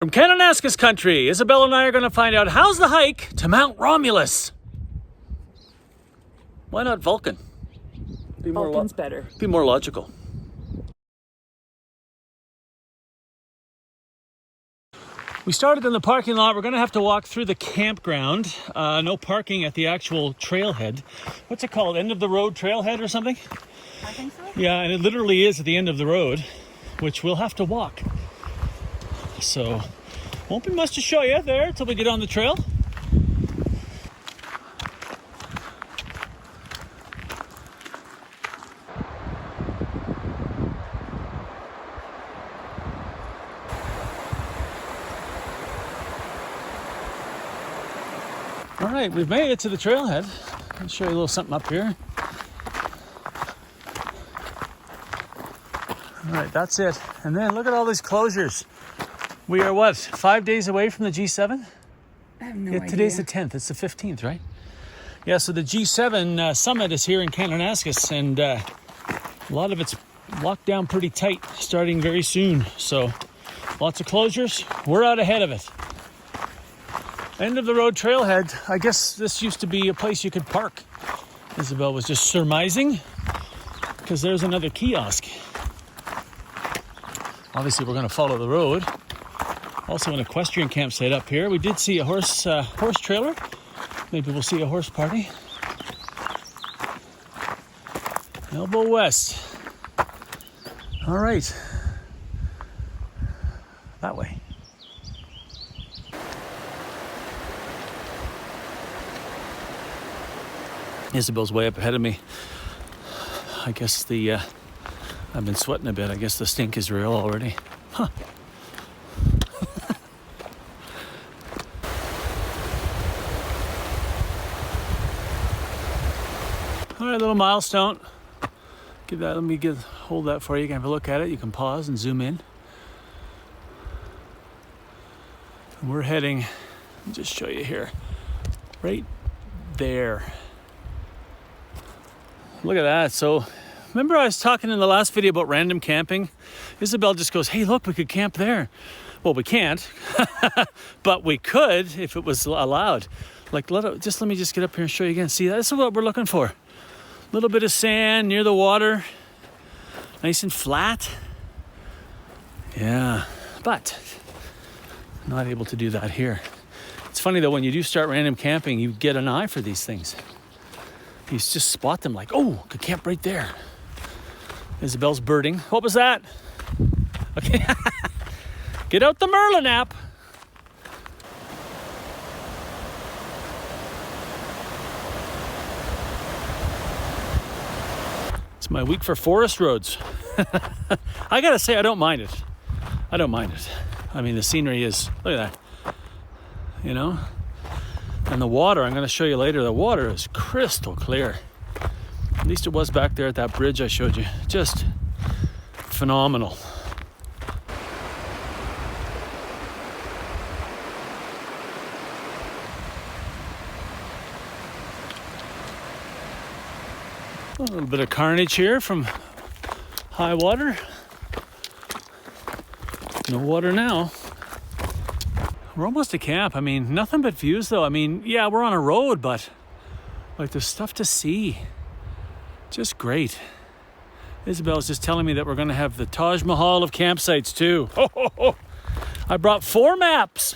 From Kananaskis Country, Isabella and I are going to find out how's the hike to Mount Romulus. Why not Vulcan? Vulcan's better. Be more logical. We started in the parking lot. We're going to have to walk through the campground. No parking at the actual trailhead. What's it called? End of the road trailhead or something? I think so. Yeah, and it literally is at the end of the road, which we'll have to walk. So, won't be much to show you there until we get on the trail. All right, we've made it to the trailhead. I'll show you a little something up here. All right, that's it. And then look at all these closures. We are what, 5 days away from the G7? I have no idea. Today's the 10th, it's the 15th, right? Yeah, so the G7 summit is here in Kananaskis, and a lot of it's locked down pretty tight, starting very soon. So lots of closures. We're out ahead of it. End of the road trailhead. I guess this used to be a place you could park. Isabel was just surmising, because there's another kiosk. Obviously, we're going to follow the road. Also, an equestrian campsite up here. We did see a horse trailer. Maybe we'll see a horse party. Elbow West. All right. That way. Isabel's way up ahead of me. I guess I've been sweating a bit. I guess the stink is real already. Huh. All right, little milestone. Let me hold that for you. You can have a look at it. You can pause and zoom in. And we're heading, let me just show you here, right there. Look at that. So, remember I was talking in the last video about random camping? Isabel just goes, hey, look, we could camp there. Well, we can't, but we could if it was allowed. Like, let me just get up here and show you again. See, this is what we're looking for. A little bit of sand near the water, nice and flat. Yeah, but not able to do that here. It's funny though, when you do start random camping, you get an eye for these things. You just spot them like, oh, could camp right there. Isabel's birding. What was that? Okay, get out the Merlin app. It's my week for forest roads. I gotta say, I don't mind it. I don't mind it. I mean, the scenery is, look at that. You know? And the water, I'm gonna show you later, the water is crystal clear. At least it was back there at that bridge I showed you. Just phenomenal. A little bit of carnage here from high water. No water now. We're almost to camp. I mean, nothing but views though. I mean, yeah, we're on a road, but like there's stuff to see. Just great. Isabel's just telling me that we're going to have the Taj Mahal of campsites too. I brought 4 maps.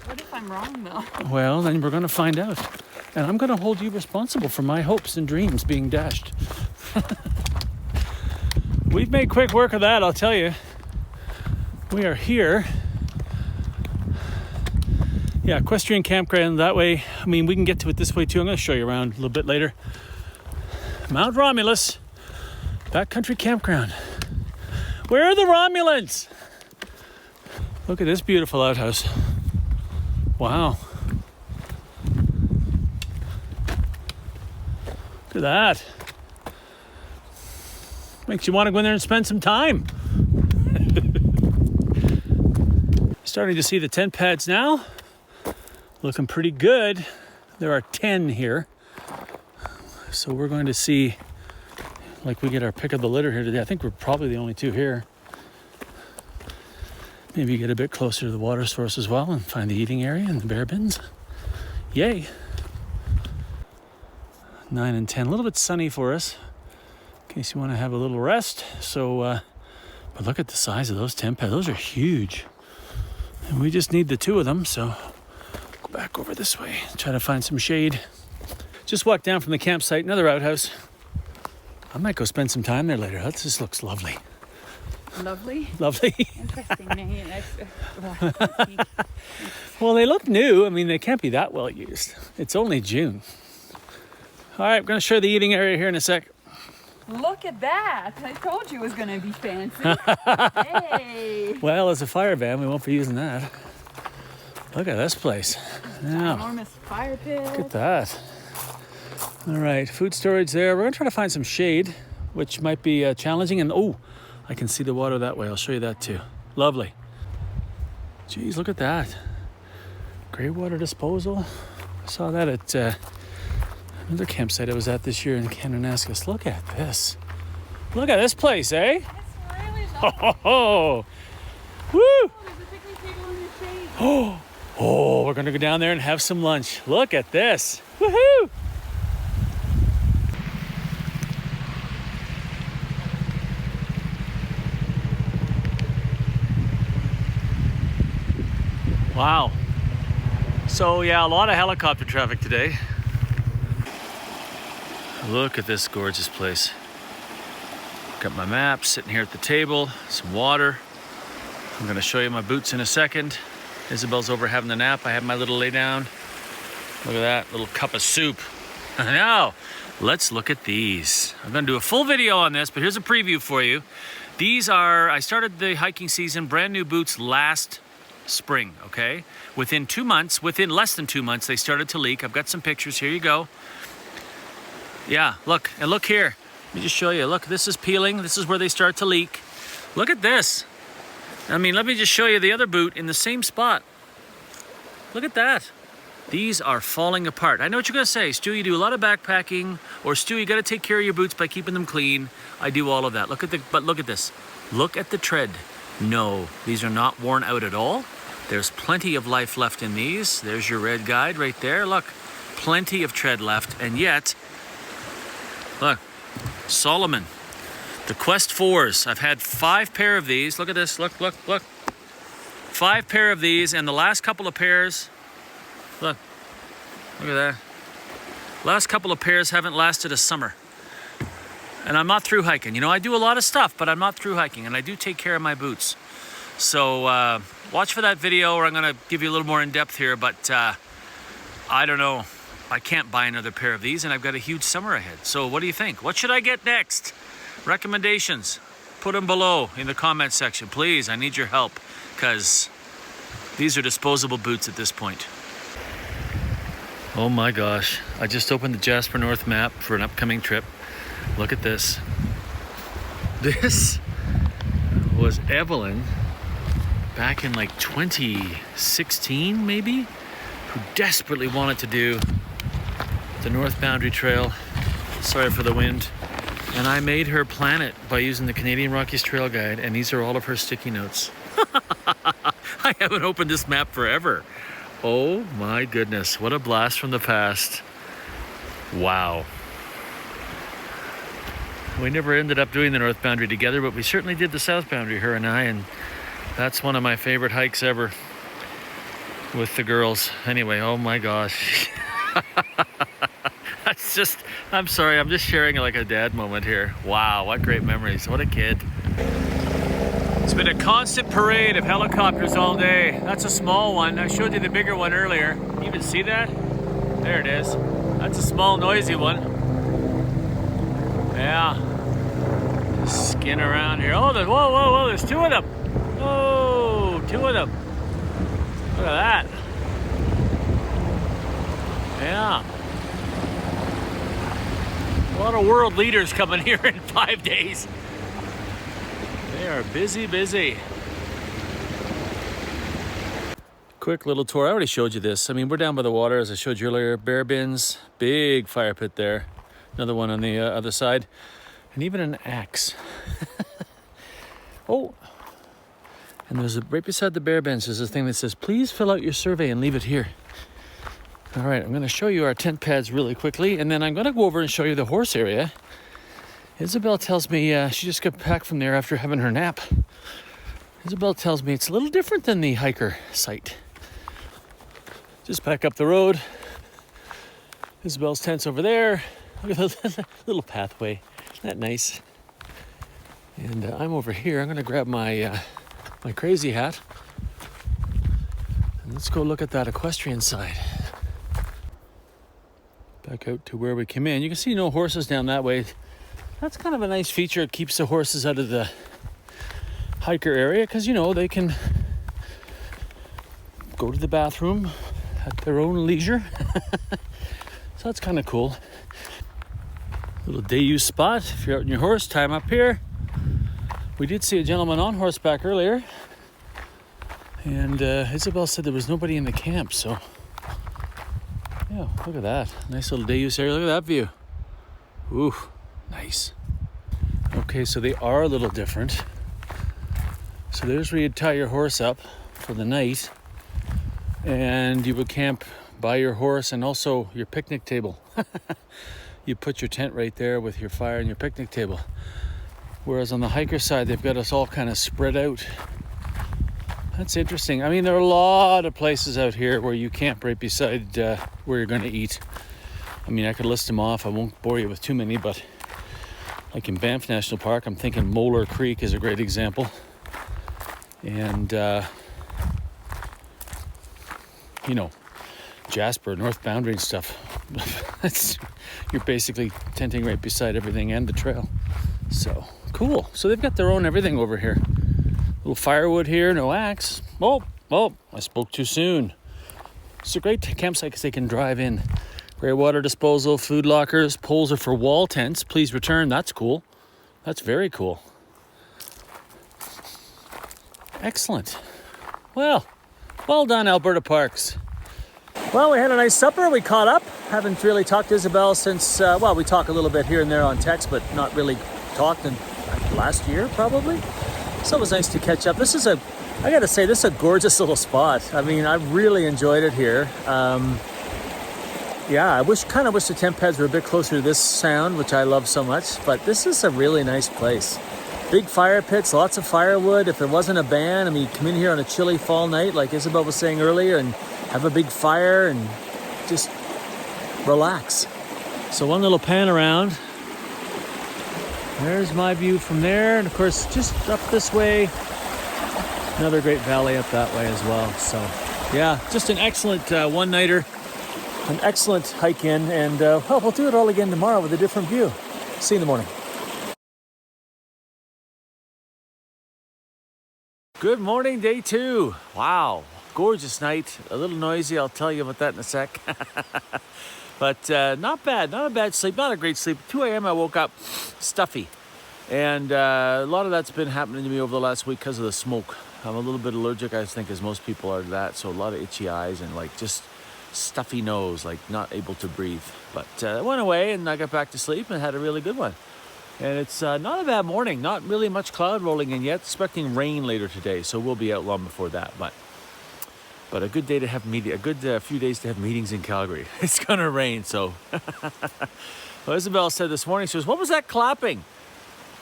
What if I'm wrong though? Well, then we're going to find out. And I'm going to hold you responsible for my hopes and dreams being dashed. We've made quick work of that, I'll tell you. We are here. Yeah, Equestrian Campground that way. I mean, we can get to it this way too. I'm going to show you around a little bit later. Mount Romulus, Backcountry Campground. Where are the Romulans? Look at this beautiful outhouse. Wow. Look at that. Makes you want to go in there and spend some time. Starting to see the tent pads now. Looking pretty good. There are 10 here. So we're going to see, like, we get our pick of the litter here today. I think we're probably the only 2 here. Maybe get a bit closer to the water source as well and find the eating area and the bear bins. Yay. 9 and 10, a little bit sunny for us in case you want to have a little rest. So, but look at the size of those tent pads. Those are huge. And we just need the 2 of them, so go back over this way, try to find some shade. Just walked down from the campsite, another outhouse. I might go spend some time there later. That just looks lovely. Lovely. Lovely. Interesting name. Well, they look new. I mean, they can't be that well used. It's only June. All right, I'm going to show you the eating area here in a sec. Look at that. I told you it was going to be fancy. Hey. Well, as a fire van, we won't be using that. Look at this place. Now, Enormous fire pit. look at that. All right, food storage there. We're going to try to find some shade, which might be challenging. And oh, I can see the water that way. I'll show you that too. Lovely. Geez, look at that. Grey water disposal. I saw that at another campsite I was at this year in Kananaskis. Look at this. Look at this place, eh? It's really Ho, ho, ho. Woo! There's a picnic table in the shade. Oh, we're going to go down there and have some lunch. Look at this. Woohoo! Wow. So yeah, a lot of helicopter traffic today. Look at this gorgeous place. Got my map sitting here at the table, some water. I'm gonna show you my boots in a second. Isabel's over having a nap. I have my little lay down. Look at that, little cup of soup. Now, let's look at these. I'm gonna do a full video on this, but here's a preview for you. These are, I started the hiking season, brand new boots last spring, okay? Within less than 2 months, they started to leak. I've got some pictures, here you go. Yeah, look, and look here. Let me just show you. Look, this is peeling. This is where they start to leak. Look at this. I mean, let me just show you the other boot in the same spot. Look at that. These are falling apart. I know what you're gonna say, Stu, you do a lot of backpacking, or Stu, you gotta take care of your boots by keeping them clean. I do all of that. But look at this. Look at the tread. No, these are not worn out at all. There's plenty of life left in these. There's your red guide right there. Look, plenty of tread left, and yet, look, Solomon, the Quest 4s. I've had 5 pair of these. Look at this, look. 5 pair of these, and the last couple of pairs, look at that. Last couple of pairs haven't lasted a summer. And I'm not through hiking. You know, I do a lot of stuff, but I'm not through hiking, and I do take care of my boots. So watch for that video, or I'm gonna give you a little more in depth here, but I don't know. I can't buy another pair of these, and I've got a huge summer ahead. So what do you think? What should I get next? Recommendations, put them below in the comment section. Please, I need your help, because these are disposable boots at this point. Oh my gosh, I just opened the Jasper North map for an upcoming trip. Look at this. This was Evelyn back in like 2016 maybe, who desperately wanted to do the North Boundary Trail. Sorry for the wind. And I made her plan it by using the Canadian Rockies Trail Guide, and these are all of her sticky notes. I haven't opened this map forever. Oh my goodness, what a blast from the past. Wow. We never ended up doing the North Boundary together, but we certainly did the South Boundary, her and I, and that's one of my favorite hikes ever with the girls. Anyway, oh my gosh. That's just, I'm sorry, I'm just sharing like a dad moment here. Wow, what great memories. What a kid. It's been a constant parade of helicopters all day. That's a small one. I showed you the bigger one earlier. Can you even see that? There it is. That's a small, noisy one. Yeah. Just skin around here. Oh, whoa, there's 2 of them. Oh, 2 of them. Look at that. Yeah. A lot of world leaders coming here in 5 days. They are busy. Quick little tour. I already showed you this. I mean, we're down by the water, as I showed you earlier. Bear bins, big fire pit there. Another one on the other side. And even an axe. Oh, And there's right beside the bear bench, there's a thing that says, please fill out your survey and leave it here. All right, I'm gonna show you our tent pads really quickly, and then I'm gonna go over and show you the horse area. Isabel tells me she just got back from there after having her nap. Isabel tells me it's a little different than the hiker site. Just back up the road. Isabel's tent's over there. Look at the little pathway. Isn't that nice? And I'm over here. I'm gonna grab my my crazy hat. And let's go look at that equestrian side. Back out to where we came in. You can see no horses down that way. That's kind of a nice feature. It keeps the horses out of the hiker area because, you know, they can go to the bathroom at their own leisure. So that's kind of cool. Little day use spot. If you're out on your horse, tie 'em up here. We did see a gentleman on horseback earlier. And Isabel said there was nobody in the camp, so yeah, look at that. Nice little day use area. Look at that view. Ooh, nice. Okay, so they are a little different. So there's where you'd tie your horse up for the night. And you would camp by your horse and also your picnic table. You put your tent right there with your fire and your picnic table. Whereas on the hiker side, they've got us all kind of spread out. That's interesting. I mean, there are a lot of places out here where you camp right beside where you're going to eat. I mean, I could list them off. I won't bore you with too many, but like in Banff National Park, I'm thinking Molar Creek is a great example. And, you know, Jasper, North Boundary and stuff. You're basically tenting right beside everything and the trail. So, cool. So they've got their own everything over here. Little firewood here, no axe. Oh, I spoke too soon. It's a great campsite because they can drive in. Grey water disposal, food lockers, poles are for wall tents. Please return. That's cool. That's very cool. Excellent. Well done, Alberta Parks. Well, we had a nice supper. We caught up. Haven't really talked to Isabel since, we talk a little bit here and there on text, but not really talked in last year, probably. So it was nice to catch up. I gotta say, this is a gorgeous little spot. I mean, I really enjoyed it here. I kind of wish the tent pads were a bit closer to this sound, which I love so much, but this is a really nice place. Big fire pits, lots of firewood. If there wasn't a band, I mean, you come in here on a chilly fall night, like Isabel was saying earlier, and have a big fire and just relax. So one little pan around. There's my view from there. And of course, just up this way, another great valley up that way as well. So yeah, just an excellent one-nighter, an excellent hike in. And we'll do it all again tomorrow with a different view. See you in the morning. Good morning, day 2. Wow, gorgeous night. A little noisy, I'll tell you about that in a sec. But not bad, not a bad sleep, not a great sleep. 2 a.m. I woke up stuffy. And a lot of that's been happening to me over the last week because of the smoke. I'm a little bit allergic, I think, as most people are to that. So a lot of itchy eyes and like just stuffy nose, like not able to breathe. But it went away and I got back to sleep and had a really good one. And it's not a bad morning, not really much cloud rolling in yet. Expecting rain later today, so we'll be out long before that. But a good day to have a good few days to have meetings in Calgary. It's gonna rain, so. Well, Isabel said this morning, she goes, "What was that clapping?"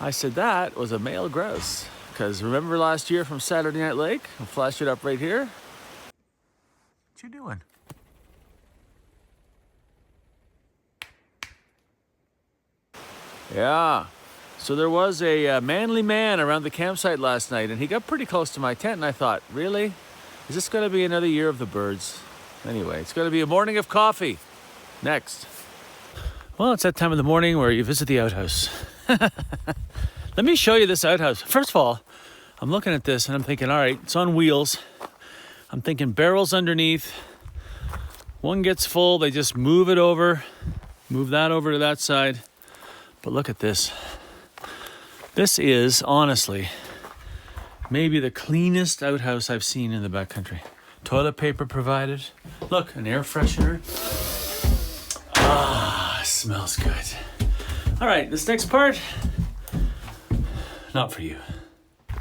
I said, that was a male grouse. Because remember last year from Saturday Night Lake? I'll flash it up right here. What you doing? Yeah. So there was a manly man around the campsite last night, and he got pretty close to my tent, and I thought, really? Is this going to be another year of the birds? Anyway, it's going to be a morning of coffee. Next. Well, it's that time of the morning where you visit the outhouse. Let me show you this outhouse. First of all, I'm looking at this and I'm thinking, all right, it's on wheels. I'm thinking barrels underneath. One gets full, they just move it over, move that over to that side. But look at this. This is, honestly, maybe the cleanest outhouse I've seen in the backcountry. Toilet paper provided. Look, an air freshener. Ah, smells good. All right, this next part, not for you.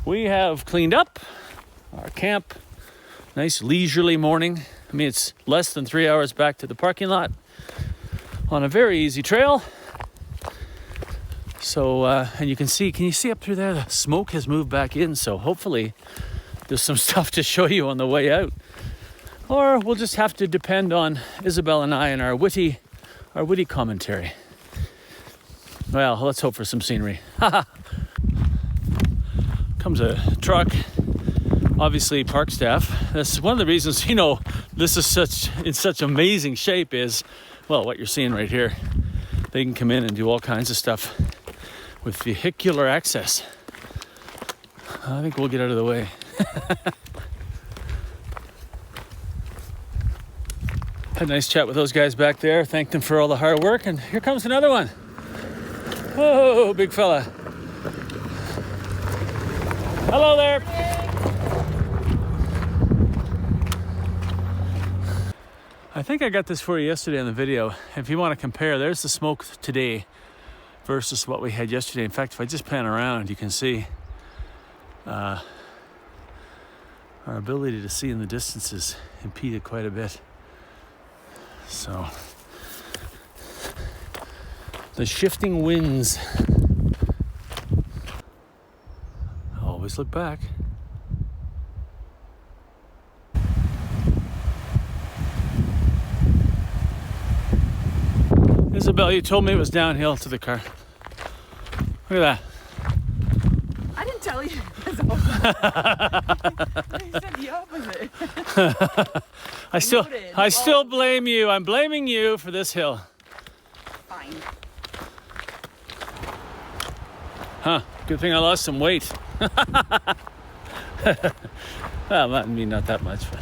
We have cleaned up. camp. Nice leisurely morning. I mean, it's less than 3 hours back to the parking lot on a very easy trail. So, and you can you see up through there, the smoke has moved back in. So hopefully there's some stuff to show you on the way out. Or we'll just have to depend on Isabella and I and our witty commentary. Well, let's hope for some scenery. Comes a truck, obviously park staff. That's one of the reasons, this is in such amazing shape is, well, what you're seeing right here. They can come in and do all kinds of stuff with vehicular access. I think we'll get out of the way. Had a nice chat with those guys back there. Thanked them for all the hard work. And here comes another one. Whoa, big fella. Hello there. I think I got this for you yesterday in the video. If you want to compare, there's the smoke today versus what we had yesterday. In fact, if I just pan around, you can see our ability to see in the distance is impeded quite a bit. So the shifting winds. Always look back. Isabella, you told me it was downhill to the car. Look at that. I didn't tell you. You said the opposite. I still blame you. I'm blaming you for this hill. Fine. Huh. Good thing I lost some weight. Well, not that much, but.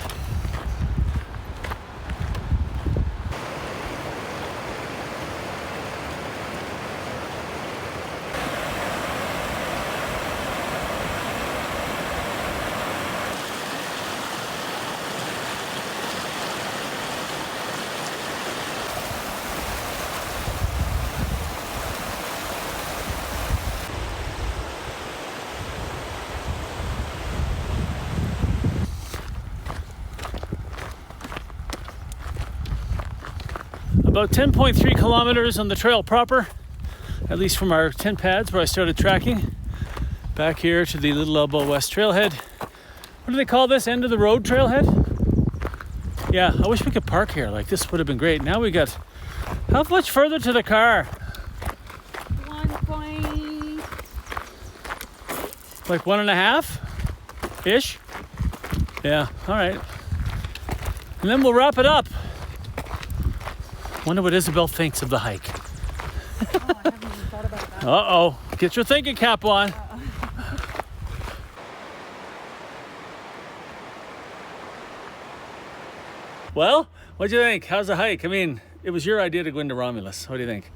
About 10.3 kilometers on the trail proper, at least from our tent pads where I started tracking. Back here to the Little Elbow West Trailhead. What do they call this? End of the road trailhead? Yeah, I wish we could park here. Like, this would have been great. Now we got, how much further to the car? 1 point. Like 1.5-ish? Yeah, all right. And then we'll wrap it up. Wonder what Isabel thinks of the hike. Oh, I haven't even thought about that. Uh-oh. Get your thinking cap on. Well, what'd you think? How's the hike? I mean, it was your idea to go into Romulus. What do you think?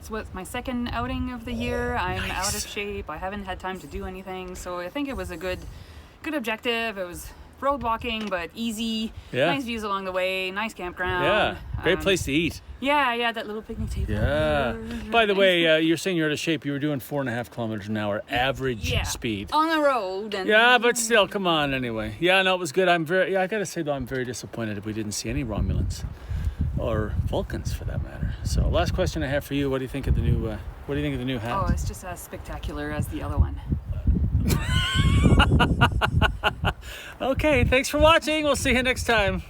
It's my second outing of the year. I'm out of shape. I haven't had time to do anything. So I think it was a good objective. It was road walking, but easy. Yeah. Nice views along the way. Nice campground. Yeah. Great place to eat. Yeah, that little picnic table. Yeah. By the way, you're saying you're out of shape. You were doing 4.5 kilometers an hour average speed. On the road. And yeah, but still, come on anyway. Yeah, no, it was good. I gotta say though, I'm very disappointed if we didn't see any Romulans or Vulcans for that matter. So, last question I have for you: what do you think of the new? What do you think of the new hat? Oh, it's just as spectacular as the other one. Okay, thanks for watching. We'll see you next time.